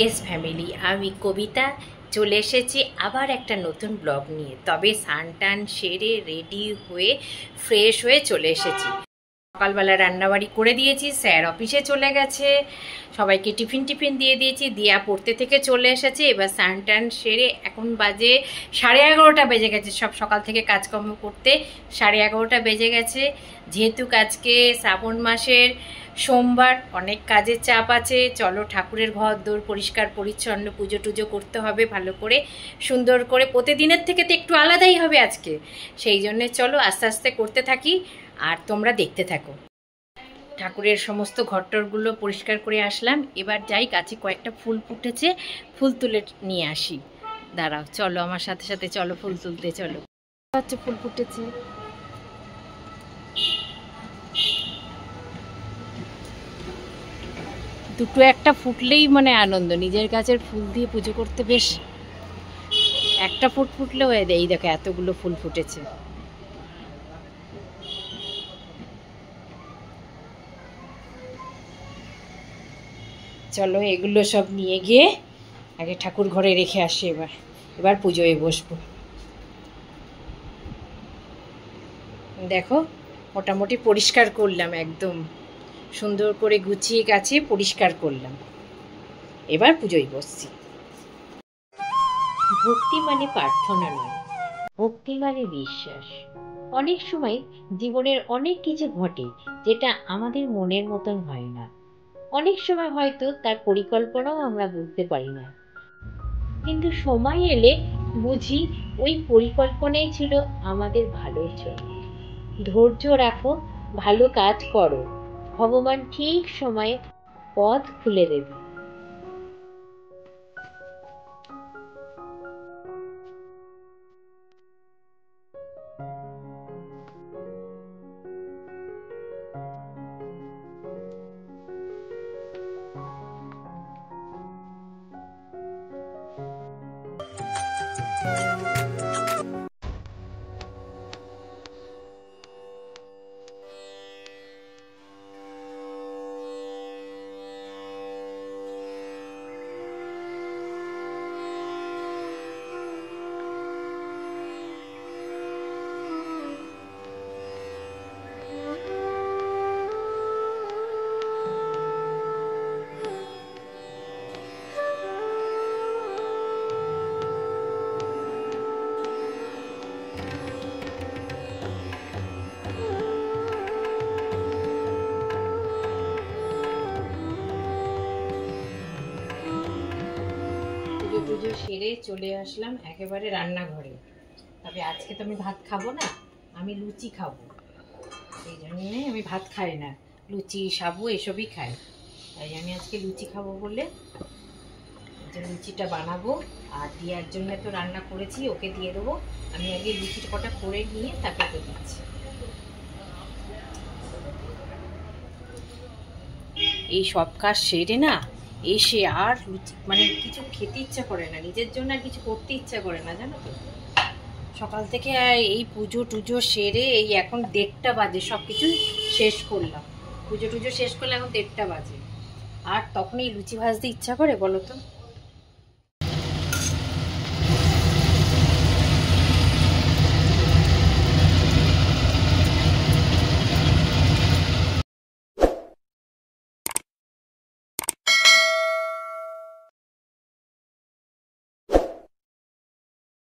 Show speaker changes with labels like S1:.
S1: S family, আমি কবিতা চলে এসেছি আবার একটা নতুন ব্লগ নিয়ে। তবে স্নান টান সেরে রেডি হয়ে ফ্রেশ হয়ে চলে এসেছি। সকালবেলা রান্নাবাড়ি করে দিয়েছি, স্যার অফিসে চলে গেছে, সবাইকে টিফিন দিয়ে দিয়েছি, দিয়া পড়তে থেকে চলে এসেছে। এবার স্নান টান সেরে এখন বাজে 11:30 বেজে গেছে। সব সকাল থেকে কাজকর্ম করতে 11:30 বেজে গেছে। যেহেতু আজকে শ্রাবণ মাসের সোমবার, অনেক কাজের চাপ আছে। চলো ঠাকুরের ঘর দোর পরিষ্কার পরিচ্ছন্ন, পুজো টুজো করতে হবে ভালো করে, সুন্দর করে। প্রতিদিনের থেকে তো একটু আলাদাই হবে আজকে, সেই জন্যে চলো আস্তে আস্তে করতে থাকি আর তোমরা দেখতে থাকো। ঠাকুরের সমস্ত ঘরটরগুলো পরিষ্কার করে আসলাম। এবার যাই, গাছে কয়েকটা ফুল ফুটেছে, ফুল তুলে নিয়ে আসি। দাঁড়াও, চলো আমার সাথে সাথে, চলো ফুল তুলতে চলো। হচ্ছে ফুল ফুটেছে, দুটো একটা ফুটলেই মানে আনন্দ। নিজের গাছের ফুল দিয়ে পুজো করতে বেশ, একটা ফুটলে হয়ে দেয়। এই দেখো এতগুলো ফুল ফুটেছে। চলো এগুলো সব নিয়ে গিয়ে আগে ঠাকুর ঘরে রেখে আসি। এবার পুজোয় বসবো। দেখো মোটামুটি পরিষ্কার করলাম, একদম সুন্দর করে গুছিয়ে গাছে পরিষ্কার করলাম। এবার পুজোয় বসছি। ভক্তি মানে প্রার্থনা নয়, ভক্তি মানে বিশ্বাস। অনেক সময় জীবনের অনেক কিছু ঘটে যেটা আমাদের মনের মতন হয় না। অনেক সময় হয়তো তার পরিকল্পনাও আমরা বুঝতে পারি না, কিন্তু সময় এলে বুঝি ওই পরিকল্পনাই ছিল আমাদের ভালোর জন্য। ধৈর্য রাখো, ভালো কাজ করো, ভগবান ঠিক সময়ে পথ খুলে দেবে। পুজো সেরে চলে আসলাম একেবারে রান্নাঘরে। তবে আজকে তো আমি ভাত খাবো না, আমি লুচি খাবো। সেই জন্যে আমি ভাত খাই না, লুচি সাবু এসবই খাই। তাই আমি আজকে লুচি খাবো বলে লুচিটা বানাবো। আর দিয়ার জন্য তো রান্না করেছি, ওকে দিয়ে দেবো। আমি আগে লুচিটা কটা করে নিয়ে তারপরে দিচ্ছি। এই সব কাজ সেরে না এসে আর মানে কিছু খেতে ইচ্ছা করে না, নিজের জন্য আর কিছু করতে ইচ্ছা করে না, জানো তো। সকাল থেকে এই পুজো টুজো সেরে এই এখন 1:30 বাজে, সব কিছু শেষ করলাম, পুজো টুজো শেষ করলে এখন 1:30 বাজে। আর তখন এই লুচি ভাজতে ইচ্ছা করে বলো তো।